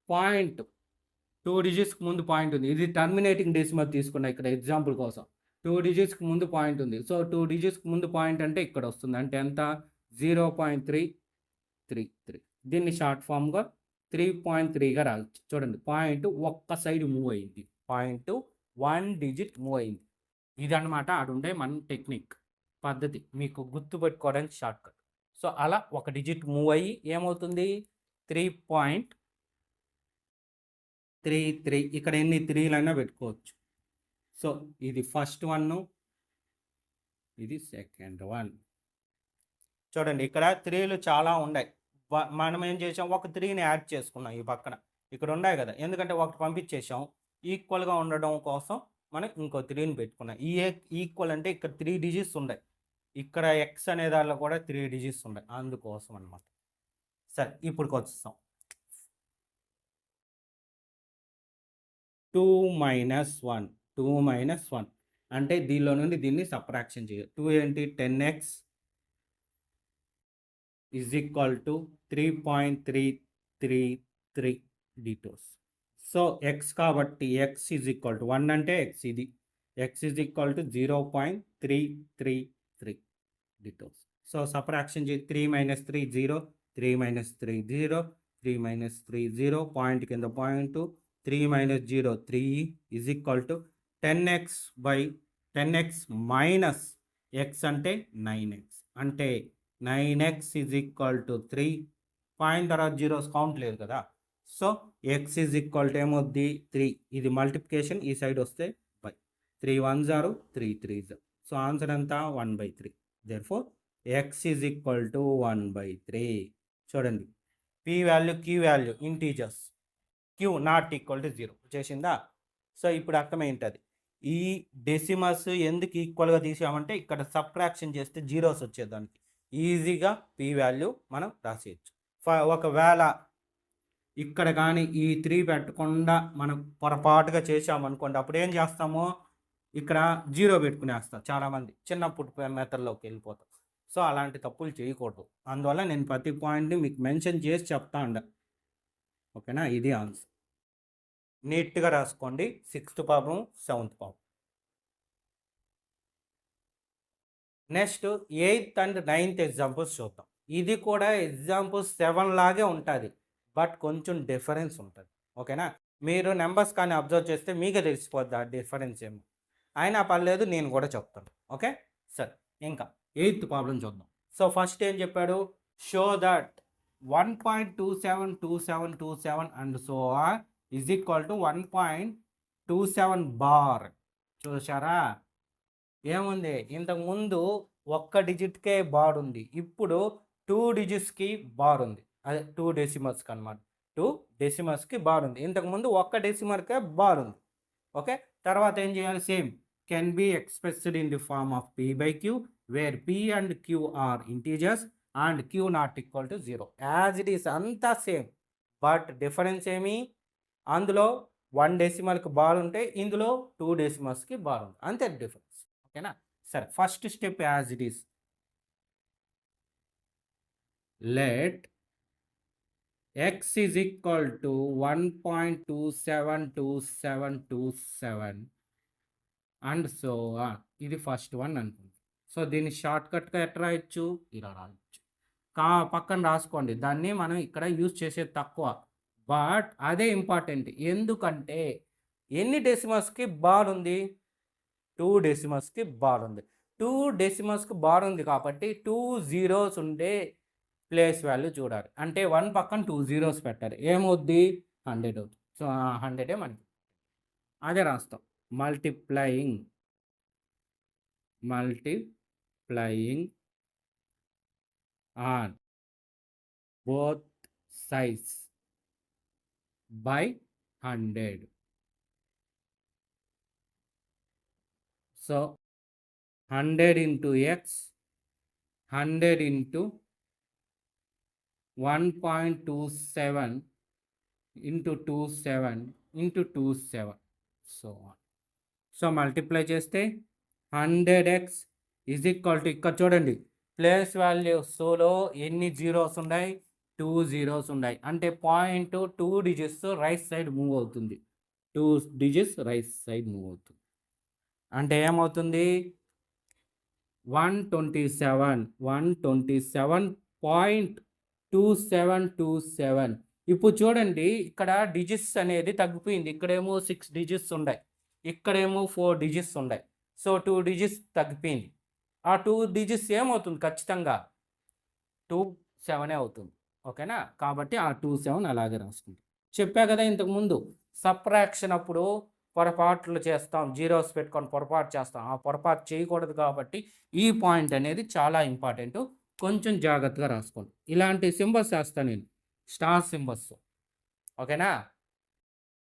Speaker 1: పాయింట్ 2 డిజిట్స్కి ముందు పాయింట్ ఉంది. ఇది టర్మినేటింగ్ డెసిమల్ తీసుకున్నా ఇక్కడ ఎగ్జాంపుల్ కోసం. 2 డిజిట్స్కి ముందు పాయింట్ ఉంది. సో 2 డిజిట్స్కి ముందు పాయింట్ అంటే ఇక్కడ వస్తుంది. అంటే ఎంత? 0.333. దీన్ని షార్ట్ ఫామ్గా 3.3గా రావచ్చు. చూడండి, పాయింట్ ఒక్క సైడ్ మూవ్ అయింది, పాయింట్ 1 డిజిట్ మూవ్ అయింది. ఇదన్నమాట ఆడుండే మన టెక్నిక్ పద్ధతి, మీకు గుర్తుపెట్టుకోవడానికి షార్ట్ కట్. సో అలా ఒక డిజిట్ మూవ్ అయ్యి ఏమవుతుంది? 3.33. ఇక్కడ ఎన్ని 3లైనా పెట్టుకోవచ్చు. సో ఇది ఫస్ట్ వన్, ఇది సెకండ్ వన్. చూడండి, ఇక్కడ 3లు చాలా ఉన్నాయి. మనం ఏం చేసాం? ఒక 3ని యాడ్ చేసుకున్నాం ఈ పక్కన. ఇక్కడ ఉన్నాయి కదా, ఎందుకంటే ఒకటి పంపించేసాం, ఈక్వల్గా ఉండడం కోసం మనం ఇంకో 3ని పెట్టుకున్నాం. ఈ ఈక్వల్ అంటే ఇక్కడ 3 డిజిట్స్ ఉన్నాయి, ఇక్కడ ఎక్స్ అనే దానిలో కూడా 3 డిజిట్స్ ఉన్నాయి, అందుకోసం అనమాట. సరే, ఇప్పుడు వచ్చేస్తాం. 2 - 1 అంటే దీనిలో నుండి దీన్ని సబ్ట్రాక్షన్ చేయాలి. 2 ఏంటి? 10x is equal to 3.333 dTOS. So x కాబట్టి x is equal to 1 అంటే x, ఇది x is equal to 0.333 dTOS. So subtraction 3 - 3 0, 3 - 3 0, 3 - 3 0, point కింద point, 3 - 0 3 is equal to 10x minus x అంటే 9x, అంటే 9x is equal to 3. Point తర్వాత zeros count లేదు కదా. So x is equal to ఏమవుద్ది? 3. ఇది మల్టిప్లికేషన్, ఈ సైడ్ వస్తే by 3 1s are 3 3s. So answer ఎంత? 1/3. Therefore x is equal to 1/3. చూడండి, p value, q value integers, q not equal to 0 చేసిందా? సో ఇప్పుడు అర్థమైంటుంది ఈ డెసిమల్స్ ఎందుకు ఈక్వల్గా తీసామంటే ఇక్కడ సబ్ట్రాక్షన్ చేస్తే జీరోస్ వచ్చేదానికి ఈజీగా p వాల్యూ మనం రాసేయచ్చు. ఒకవేళ ఇక్కడ కానీ ఈ 3 పెట్టకుండా మనం పొరపాటుగా చేసామనుకోండి, అప్పుడు ఏం చేస్తాము? ఇక్కడ 0 పెట్టుకునేస్తారు చాలామంది. చిన్నప్పుడు మెథడ్‌లోకి వెళ్ళిపోతారు. సో, అలాంటి తప్పులు చేయకూడదు. అందువల్ల నేను ప్రతి పాయింట్‌ని మీకు మెన్షన్ చేసి చెప్తా ఉండా. ఓకేనా? ఇది ఆన్సర్. నీట్‌గా రాసుకోండి. 6th problem, 7th problem. Next 8th and 9th examples చూద్దాం. ఇది కూడా ఎగ్జాంపుల్ 7 లాగే ఉంటుంది. బట్ కొంచెం డిఫరెన్స్ ఉంటుంది. ఓకేనా? మీరు నెంబర్స్ కానీ అబ్జర్వ్ చేస్తే మీకే తెలిసిపోద్ది ఆ డిఫరెన్స్ ఏమో. అయినా పర్లేదు, నేను కూడా చెప్తాను. ఓకే? సరే, ఇంకా 8th ప్రాబ్లం చూద్దాం. సో ఫస్ట్ ఏం చెప్పాడు? Show that 1.272727 and so R is equal to 1.27 bar. చూసారా? ఏముంది, ఇంతకుముందు ఒక్క డిజిట్కే బార్ ఉంది, ఇప్పుడు 2 డిజిట్స్కి బార్ ఉంది. అదే 2 డెసిమల్స్కి అనమాట. 2 డెసిమల్స్కి బార్ ఉంది. ఇంతకుముందు ఒక్క డెసిమల్కే బార్ ఉంది. ఓకే, తర్వాత ఏం చేయాలి? Same can be expressed in the form of p by q where p and q are integers and q not equal to 0. As it is అంతా సేమ్, బట్ డిఫరెన్స్ ఏమి? అందులో 1 డెసిమల్కి బార్ ఉంటే ఇందులో 2 డెసిమల్స్కి bar ఉంది. అంతే డిఫరెన్స్. ఓకేనా? సరే, first step as it is. Let x is equal to 1.272727 and so ఇది ఫస్ట్ వన్ అనుకుంది. సో దీన్ని షార్ట్ కట్గా ఎట్లా రాయొచ్చు? ఇలా రాయొచ్చు. పక్కన రాసుకోండి. దాన్ని మనం ఇక్కడ యూజ్ చేసేది తక్కువ, బట్ అదే ఇంపార్టెంట్. ఎందుకంటే ఎన్ని డెసిమల్స్కి బార్ ఉంది? 2 డెసిమల్స్కి బార్ ఉంది. 2 డెసిమల్స్కి బార్ ఉంది కాబట్టి 2 జీరోస్ ఉండే ప్లేస్ వాల్యూ చూడాలి. అంటే 1 పక్కన 2 జీరోస్ పెట్టాలి. ఏమవుద్ది? 100 అవుతుంది. సో 100 మనకి అదే రాస్తాం. Multiplying on both sides by 100. So 100 into x, 100 into 1.27 into 27 into 27, so on. So multiply చేస్తే 100x ఈజ్ ఈక్వల్ టు, ఇక్కడ చూడండి ప్లేస్ వాల్యూస్లో ఎన్ని జీరోస్ ఉన్నాయి? 2 జీరోస్ ఉన్నాయి. అంటే point 2 digits right side move అవుతుంది. 2 డిజిట్స్ రైట్ సైడ్ మూవ్ అవుతుంది. అంటే ఏమవుతుంది? 127.2727. ఇప్పుడు చూడండి, ఇక్కడ డిజిట్స్ అనేది తగ్గిపోయింది. ఇక్కడేమో 6 డిజిట్స్ ఉన్నాయి, ఇక్కడేమో 4 డిజిట్స్ ఉన్నాయి. సో 2 డిజిట్స్ తగ్గిపోయింది. ఆ 2 డిజిట్స్ ఏమవుతుంది? ఖచ్చితంగా 27 అవుతుంది. ఓకేనా? కాబట్టి ఆ 27 అలాగే రాస్తుంది. చెప్పా కదా ఇంతకుముందు, సబ్ట్రాక్షన్ అప్పుడు పొరపాట్లు చేస్తాం, జీరోస్ పెట్టుకొని పొరపాటు చేస్తాం. ఆ పొరపాటు చేయకూడదు కాబట్టి ఈ పాయింట్ అనేది చాలా ఇంపార్టెంట్. కొంచెం జాగ్రత్తగా రాసుకోండి. ఇలాంటి సింబల్స్ వేస్తాను నేను, స్టార్ సింబల్స్. ఓకేనా?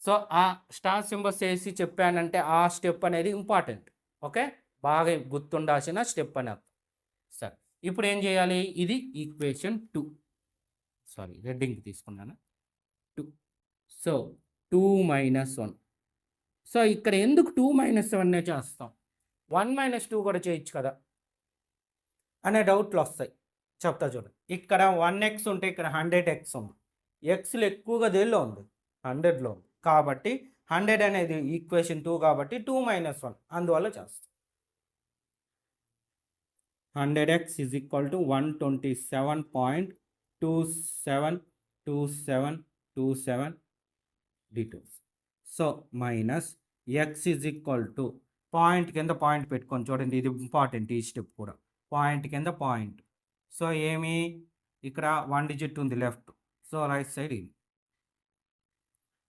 Speaker 1: సో ఆ స్టార్ సింబల్స్ వేసి చెప్పానంటే ఆ స్టెప్ అనేది ఇంపార్టెంట్. ఓకే, బాగా గుర్తుండాల్సిన స్టెప్ అని అర్థం. సరే, ఇప్పుడు ఏం చేయాలి? ఇది ఈక్వేషన్ 2. సారీ, రెడ్డింగ్ తీసుకున్నాను. 2. సో 2 - 1. సో ఇక్కడ ఎందుకు 2 - 1 చేస్తాం? 1 - 2 కూడా చేయొచ్చు కదా అనే డౌట్లు వస్తాయి. చెప్తా చూడండి. ఇక్కడ 1x ఉంటే ఇక్కడ 100x ఉంది. ఎక్స్లు ఎక్కువగా దేనిలో ఉంది? 100లో ఉంది. కాబట్టి 100 అనేది ఈక్వేషన్ 2 కాబట్టి 2 - 1 అందువల్ల చేస్తాం. 100x is equal to 127.272727 details. So minus X is equal to, point కింద పాయింట్ పెట్టుకొని చూడండి, ఇది ఇంపార్టెంట్ ఈ స్టెప్ కూడా. పాయింట్ కింద పాయింట్. సో ఏమి, ఇక్కడ 1 డిజిట్ ఉంది లెఫ్ట్, సో రైట్ సైడ్ ఇది.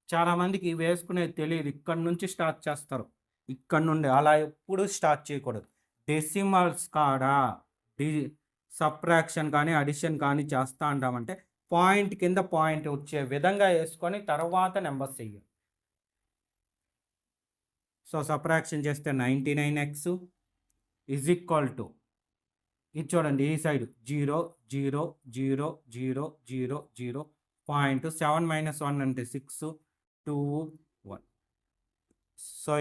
Speaker 1: చాలామందికి వేసుకునేది తెలియదు, ఇక్కడ నుంచి స్టార్ట్ చేస్తారు, ఇక్కడ నుండి. అలా ఎప్పుడు స్టార్ట్ చేయకూడదు. డెసిమల్స్ కాడ సబ్ట్రాక్షన్ కానీ అడిషన్ కానీ చేస్తూ ఉంటామంటే పాయింట్ కింద పాయింట్ వచ్చే విధంగా వేసుకొని తర్వాత నెంబర్స్ చెయ్యాలి. సో సబ్ట్రాక్షన్ చేస్తే 99x ఈజ్ ఈక్వల్ టు, ఇది చూడండి ఈ సైడ్ 0 0 0 0 0 0 పాయింట్ 7 - 1 అంటే 6 2 1. సో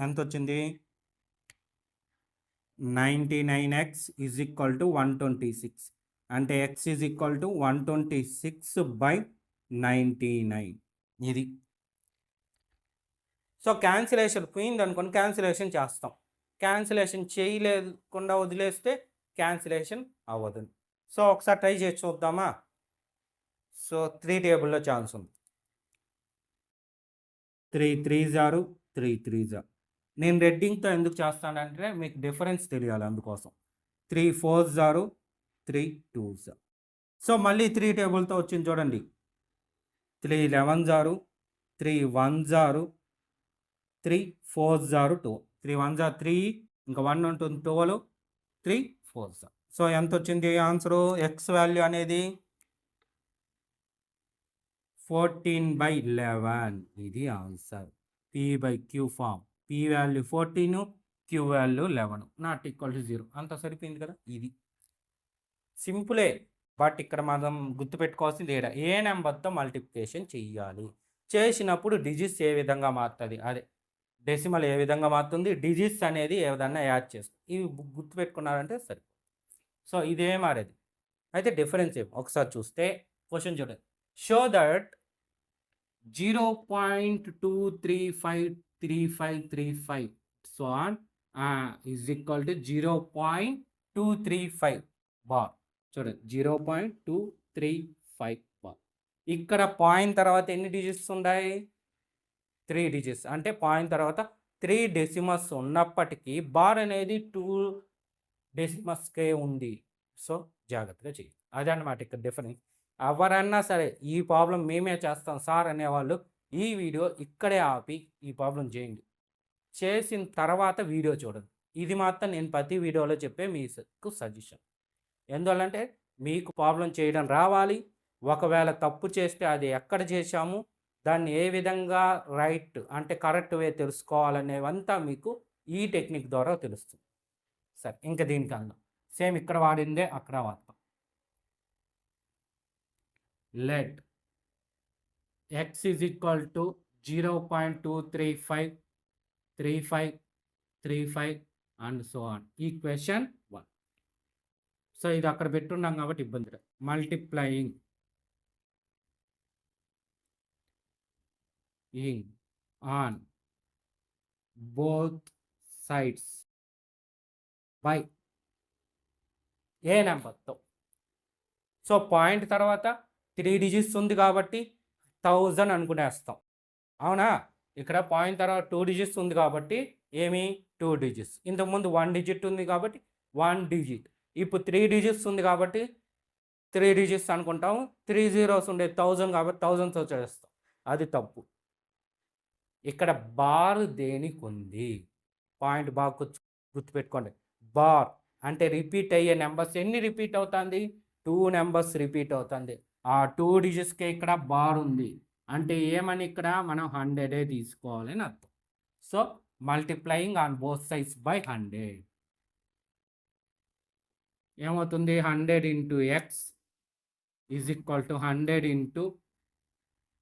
Speaker 1: ఎంత వచ్చింది? 99x ఈజ్ ఈక్వల్ టు 126 అంటే x ఈజ్ ఈక్వల్ టు 126/99 ఇది. సో క్యాన్సిలేషన్ పోయింది అనుకోండి, క్యాన్సిలేషన్ చేస్తాం. క్యాన్సిలేషన్ చేయలేకుండా వదిలేస్తే క్యాన్సిలేషన్ అవ్వదు. సో ఒకసారి ట్రై చేసి చూద్దామా. సో 3 టేబుల్లో ఛాన్స్ ఉంది. 3 3s 3 3s. నేను రెడ్డింగ్తో ఎందుకు చేస్తానంటే మీకు డిఫరెన్స్ తెలియాలి, అందుకోసం. 3 4s 3 2s. సో మళ్ళీ 3 టేబుల్తో వచ్చింది చూడండి. 3 11s 3 1s 3 4s 2. 3 1s 3, ఇంకా 1 ఉంటుంది 12, 3 4s. సో ఎంత వచ్చింది ఆన్సరు? ఎక్స్ వాల్యూ అనేది 14/11 ఇది answer. P/Q form. P value 14, Q value 11, not equal to 0. అంత సరిపోయింది కదా. ఇది సింపులే, బట్ ఇక్కడ మనం గుర్తుపెట్టుకోవాల్సింది ఏ నెంబర్తో మల్టిప్లికేషన్ చెయ్యాలి, చేసినప్పుడు డిజిట్స్ ఏ విధంగా మారుతుంది, అదే డెసిమల్ ఏ విధంగా మారుతుంది, డిజిట్స్ అనేది ఏ విధంగా యాడ్ చేస్తుంది, ఇవి గుర్తుపెట్టుకున్నారంటే సరే. సో ఇదే మారేది. అయితే డిఫరెన్స్ ఏం ఒకసారి చూస్తే క్వశ్చన్ చూడండి. Show that 0.2353535 so on is equal to 0.235 bar. చూడండి 0.235 బార్. ఇక్కడ పాయింట్ తర్వాత ఎన్ని డిజిట్స్ ఉన్నాయి? 3 డిజిట్స్. అంటే పాయింట్ తర్వాత 3 డెసిమల్స్ ఉన్నప్పటికీ బార్ అనేది 2 డెసిమల్స్కే ఉంది. సో జాగ్రత్తగా చేయాలి, అదే అన్నమాట ఇక్కడ డిఫరెన్స్. ఎవరన్నా సరే ఈ ప్రాబ్లం మేమే చేస్తాం సార్ అనేవాళ్ళు ఈ వీడియో ఇక్కడే ఆపి ఈ ప్రాబ్లం చేయండి. చేసిన తర్వాత వీడియో చూడండి. ఇది మాత్రం నేను ప్రతి వీడియోలో చెప్పే మీకు సజెషన్. ఎందువల్లంటే మీకు ప్రాబ్లం చేయడం రావాలి. ఒకవేళ తప్పు చేస్తే అది ఎక్కడ చేశాము, దాన్ని ఏ విధంగా రైట్ అంటే కరెక్ట్ వే తెలుసుకోవాలనేవంతా మీకు ఈ టెక్నిక్ ద్వారా తెలుస్తుంది. సరే, ఇంకా దీనికన్నా సేమ్ ఇక్కడ వాడిందే అక్కడ వాడతాం. let x is equal to 0.23535 and so on. Equation 1. So ఇది అక్కడ పెట్టున్నాం కాబట్టి ఇబ్బంది లేదు. Multiplying on both sides by a నెంబర్తో. సో పాయింట్ తర్వాత 3 డిజిట్స్ ఉంది కాబట్టి 1000 అనుకునేస్తాం, అవునా. ఇక్కడ పాయింట్ తర్వాత 2 డిజిట్స్ ఉంది కాబట్టి ఏమి 2 డిజిట్స్. ఇంతకుముందు 1 డిజిట్ ఉంది కాబట్టి 1 డిజిట్. ఇప్పుడు 3 డిజిట్స్ ఉంది కాబట్టి 3 డిజిట్స్ అనుకుంటాము. 3 జీరోస్ ఉండే 1000 కాబట్టి 1000తో చేస్తాం, అది తప్పు. ఇక్కడ బార్ దేనికి ఉంది? పాయింట్ బాగా గుర్తుపెట్టుకోండి. బార్ అంటే రిపీట్ అయ్యే నెంబర్స్ ఎన్ని రిపీట్ అవుతుంది? 2 నెంబర్స్ రిపీట్ అవుతుంది. ఆ 2 డిజిట్స్కే ఇక్కడ బార్ ఉంది అంటే ఏమని ఇక్కడ మనం 100 తీసుకోవాలని అర్థం. So multiplying on both sides by 100 ఏమవుతుంది? 100 into X is equal to 100 into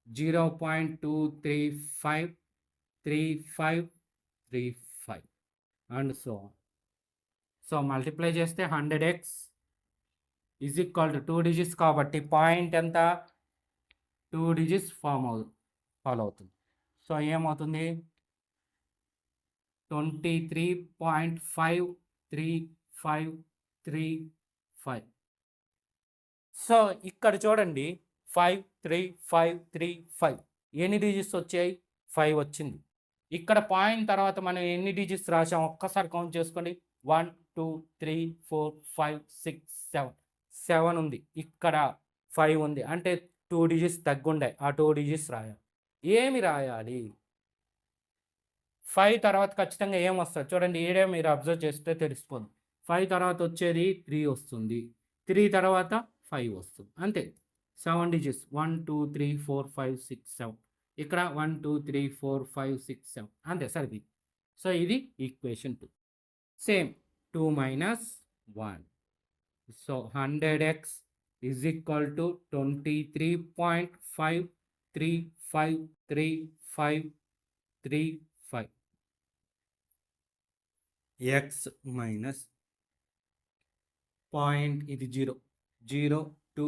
Speaker 1: 0.2353535 and so on. So multiply చేస్తే 100x is equal to 2 digits కాబట్టి పాయింట్ ఎంత? 2 డిజిట్స్ ఫాలో అవుతుంది. సో ఏమవుతుంది? 23.53535. సో ఇక్కడ చూడండి 53535 ఎన్ని డిజిట్స్ వచ్చాయి? 5 వచ్చింది. ఇక్కడ పాయింట్ తర్వాత మనం ఎన్ని డిజిట్స్ రాసాం ఒక్కసారి కౌంట్ చేసుకోండి. 1 2 3 4 5 6 7 7 ఉంది. ఇక్కడ 5 ఉంది అంటే 2 డిజిట్స్ తగ్గుండే. ఆ 2 డిజిట్స్ రాయాలి. ఏమి రాయాలి? 5 తర్వాత ఖచ్చితంగా ఏం వస్తుంది చూడండి. ఏడే మీరు అబ్జర్వ్ చేస్తే తెలిసిపోతుంది. 5 తర్వాత వచ్చేది 3 వస్తుంది. 3 తర్వాత 5 వస్తుంది. అంతే, 7 డిజిట్స్ 1 2 3 4 5 6 7. ఇక్కడ 1 2 3 4 5 6 7 అంతే సరిపోయింది. సో ఇది equation 2. Same 2 minus 1. So 100x is equal to 23.53535. x minus point ఇది 0 0 2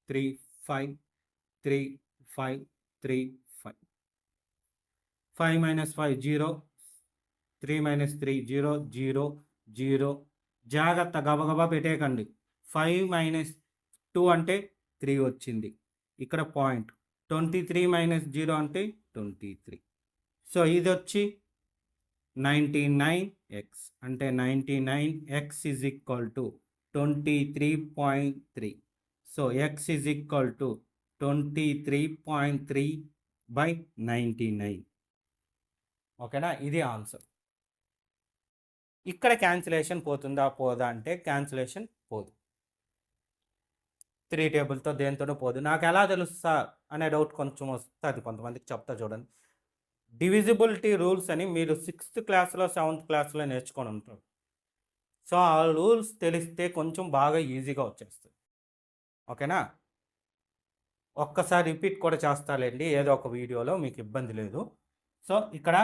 Speaker 1: 3 5 3 5 3 5 5 minus 5 0 3 minus 3 0 0 0 జాగ్రత్త గబగబా పెట్టేయకండి 5 minus 2 అంటే 3 వచ్చింది ఇక్కడ పాయింట్ 23 minus 0 అంటే 23 సో ఇది వచ్చి 99x అంటే 99x is equal to 23.3 so x is equal to 23.3 by 99 ఓకేనా ఇది ఆన్సర్ ఇక్కడ క్యాన్సిలేషన్ పోతుందా పోదా అంటే క్యాన్సిలేషన్ పోదు 3 టేబుల్తో దేంతోనూ పోదు నాకు ఎలా తెలుస్తా అనే డౌట్ కొంచెం వస్తుంది కొంతమందికి చెప్తా చూడండి డివిజిబిలిటీ రూల్స్ అని మీరు 6th క్లాస్లో 7th క్లాస్లో నేర్చుకొని ఉంటారు సో ఆ రూల్స్ తెలిస్తే కొంచెం బాగా ఈజీగా వచ్చేస్తుంది ఓకేనా ఒక్కసారి రిపీట్ కూడా చేస్తాలేండి ఏదో ఒక వీడియోలో మీకు ఇబ్బంది లేదు సో ఇక్కడ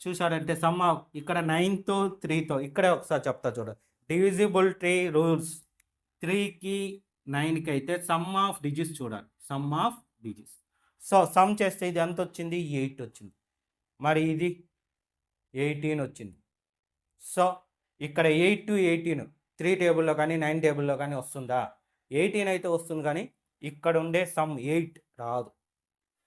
Speaker 1: చూసారంటే సమ్ ఆఫ్ ఇక్కడ 9తో 3తో ఇక్కడే ఒకసారి చెప్తా చూడండి డివిజిబిలిటీ రూల్స్ 3కి 9కి అయితే సమ్ ఆఫ్ డిజిట్స్ చూడాలి some of digits so some చేస్తే ఇది ఎంత వచ్చింది 8 వచ్చింది మరి ఇది 18 వచ్చింది సో ఇక్కడ 8 to 18 3 టేబుల్లో కానీ 9 టేబుల్లో కానీ వస్తుందా 18 అయితే వస్తుంది కానీ ఇక్కడ ఉండే సమ్ 8 రాదు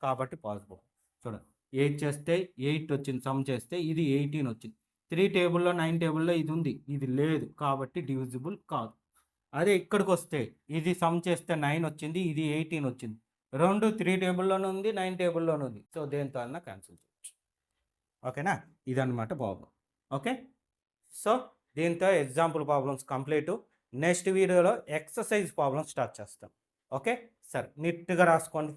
Speaker 1: కాబట్టి పాసిబుల్ చూడండి 8 చేస్తే 8 వచ్చింది సమ్ చేస్తే ఇది 18 వచ్చింది 3 టేబుల్లో 9 టేబుల్లో ఇది ఉంది ఇది లేదు కాబట్టి డివిజిబుల్ కాదు అదే ఇక్కడికి వస్తే ఇది సమ్ చేస్తే 9 వచ్చింది ఇది 18 వచ్చింది రెండు 3 టేబుల్లోనే ఉంది 9 టేబుల్లోనే ఉంది సో దేంతో అన్నా క్యాన్సిల్ చేయొచ్చు ఓకేనా ఇదన్నమాట ప్రాబ్లం ఓకే సో దీంతో ఎగ్జాంపుల్ ప్రాబ్లమ్స్ కంప్లీట్ నెక్స్ట్ వీడియోలో ఎక్సర్సైజ్ ప్రాబ్లమ్స్ స్టార్ట్ చేస్తాం ఓకే సరే నీట్గా రాసుకోండి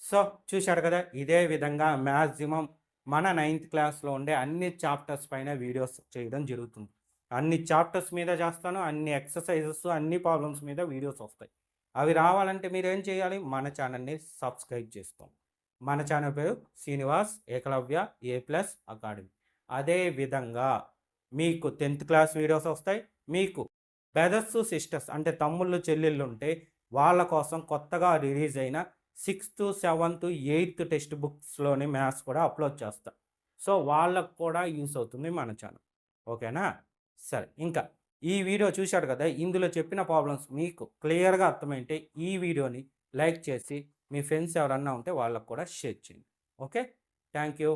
Speaker 1: సో చూశాడు కదా ఇదే విధంగా మ్యాక్సిమం మన 9th క్లాస్లో ఉండే అన్ని చాప్టర్స్ పైన వీడియోస్ చేయడం జరుగుతుంది అన్ని చాప్టర్స్ మీద చేస్తాను అన్ని ఎక్సర్సైజెస్ అన్ని ప్రాబ్లమ్స్ మీద వీడియోస్ వస్తాయి అవి రావాలంటే మీరు ఏం చేయాలి మన ఛానల్ని సబ్స్క్రైబ్ చేసుకోండి మన ఛానల్ పేరు శ్రీనివాస్ ఏకలవ్య A+ అకాడమీ అదే విధంగా మీకు 10th క్లాస్ వీడియోస్ వస్తాయి మీకు బ్రదర్స్ సిస్టర్స్ అంటే తమ్ముళ్ళు చెల్లెళ్ళు ఉంటే వాళ్ళ కోసం కొత్తగా రిలీజ్ అయిన 6th 7th 8th టెక్స్ట్ బుక్స్లోని మ్యాథ్స్ కూడా అప్లోడ్ చేస్తా సో వాళ్ళకు కూడా యూస్ అవుతుంది మన ఛానల్ ఓకేనా సరే ఇంకా ఈ వీడియో చూశాడు కదా ఇందులో చెప్పిన ప్రాబ్లమ్స్ మీకు క్లియర్గా అర్థమైతే ఈ వీడియోని లైక్ చేసి మీ ఫ్రెండ్స్ ఎవరన్నా ఉంటే వాళ్ళకు కూడా షేర్ చేయండి ఓకే థ్యాంక్ యూ